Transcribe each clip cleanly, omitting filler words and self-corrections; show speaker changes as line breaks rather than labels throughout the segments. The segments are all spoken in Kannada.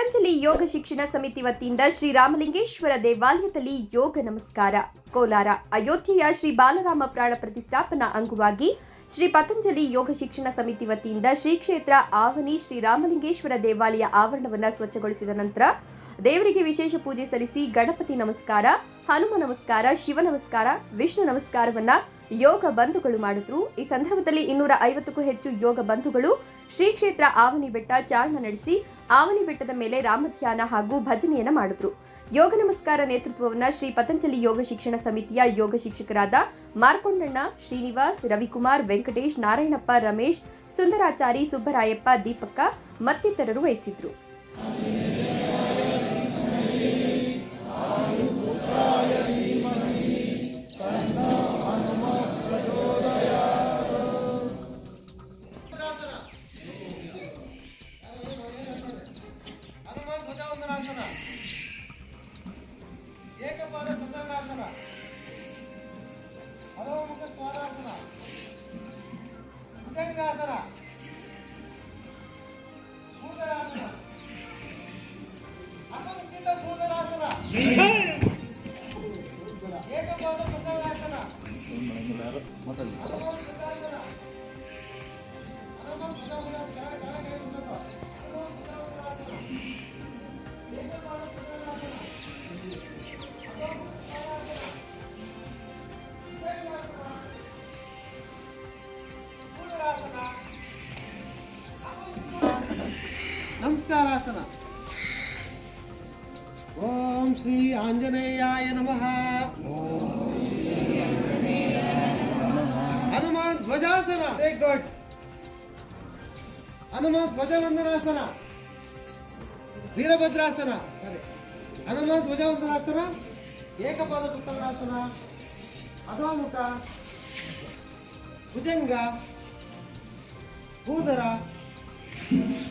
ಪತಂಜಲಿ ಯೋಗ ಶಿಕ್ಷಣ ಸಮಿತಿ ವತಿಯಿಂದ ಶ್ರೀರಾಮಲಿಂಗೇಶ್ವರ ದೇವಾಲಯದಲ್ಲಿ ಯೋಗ ನಮಸ್ಕಾರ. ಕೋಲಾರ ಅಯೋಧ್ಯೆಯ ಶ್ರೀ ಬಾಲರಾಮ ಪ್ರಾಣ ಪ್ರತಿಷ್ಠಾಪನಾ ಅಂಗವಾಗಿ ಶ್ರೀ ಪತಂಜಲಿ ಯೋಗ ಶಿಕ್ಷಣ ಸಮಿತಿ ವತಿಯಿಂದ ಶ್ರೀ ಕ್ಷೇತ್ರ ಆವನಿ ಶ್ರೀರಾಮಲಿಂಗೇಶ್ವರ ದೇವಾಲಯ ಆವರಣವನ್ನು ಸ್ವಚ್ಛಗೊಳಿಸಿದ ನಂತರ ದೇವರಿಗೆ ವಿಶೇಷ ಪೂಜೆ ಸಲ್ಲಿಸಿ ಗಣಪತಿ ನಮಸ್ಕಾರ, ಹನುಮ ನಮಸ್ಕಾರ, ಶಿವ ನಮಸ್ಕಾರ, ವಿಷ್ಣು ನಮಸ್ಕಾರವನ್ನ ಯೋಗ ಬಂಧುಗಳು ಮಾಡಿದ್ರು. ಈ ಸಂದರ್ಭದಲ್ಲಿ 250ಕ್ಕೂ ಹೆಚ್ಚು ಯೋಗ ಬಂಧುಗಳು ಶ್ರೀ ಕ್ಷೇತ್ರ ಆವನಿ ಬೆಟ್ಟ ಚಾರಣ ನಡೆಸಿ ಆವನಿ ಬೆಟ್ಟದ ಮೇಲೆ ರಾಮಧ್ಯಾನ ಹಾಗೂ ಭಜನೆಯನ್ನ ಮಾಡಿದ್ರು. ಯೋಗ ನಮಸ್ಕಾರ ನೇತೃತ್ವವನ್ನ ಶ್ರೀ ಪತಂಜಲಿ ಯೋಗ ಶಿಕ್ಷಣ ಸಮಿತಿಯ ಯೋಗ ಶಿಕ್ಷಕರಾದ ಮಾರ್ಕೊಂಡಣ್ಣ, ಶ್ರೀನಿವಾಸ್, ರವಿಕುಮಾರ್, ವೆಂಕಟೇಶ್, ನಾರಾಯಣಪ್ಪ, ರಮೇಶ್, ಸುಂದರಾಚಾರಿ, ಸುಬ್ಬರಾಯಪ್ಪ, ದೀಪಕ್ಕ ಮತ್ತಿತರರು ವಹಿಸಿದ್ರು.
ಏಕಪಾದ ಪ್ರಸನ್ನಾಸನ, ಅಧೋಮುಖ ಸ್ವಾರಾಸನ, ಭುಜಂಗಾಸನ, ಭೂಧರಾಸನ, ಅಕುಂಠಿತ ಭೂಧರಾಸನ, ಏಕಪಾದ ಪ್ರಸನ್ನಾಸನ, ಅಧೋಮುಖಾಸನ, ನಮಸ್ಕಾರಾಸನ. ಓಂ ಶ್ರೀ ಆಂಜನೇಯಾಯ ನಮಃ. ಹನುಮಾನ್ ಧ್ವಜಾಸನ. Very good. ಹನುಮಾನ್ ಧ್ವಜ ವಂದನಾಸನ, ವೀರಭದ್ರಾಸನ, ಸರಿ. ಹನುಮಾನ್ ಧ್ವಜ ವಂದನಾಸನ, ಏಕಪಾದ ಪ್ರಸನ್ನಾಸನ, ಅಧೋಮುಖ, ಭುಜಂಗ, ಭೂಧರ,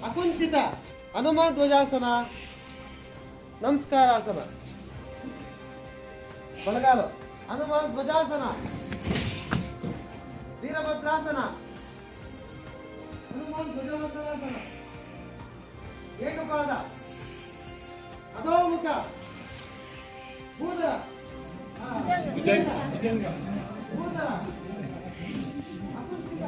ಅಕುಂಚಿತ, ಹನುಮಾನ್ ಧ್ವಜಾಸನ, ನಮಸ್ಕಾರಾಸನ, ಬಲಗಾಲು, ಹನುಮಾನ್ ಧ್ವಜಾಸನ, ವೀರಭದ್ರಾಸನ, ಹನುಮಾನ್ ಧ್ವಜವಂದನಾಸನ, ಏಕಪಾದ, ಅಧೋಮುಖ, ಭೂಧರ, ಭೂಧರ, ಅಕುಂಚಿತ.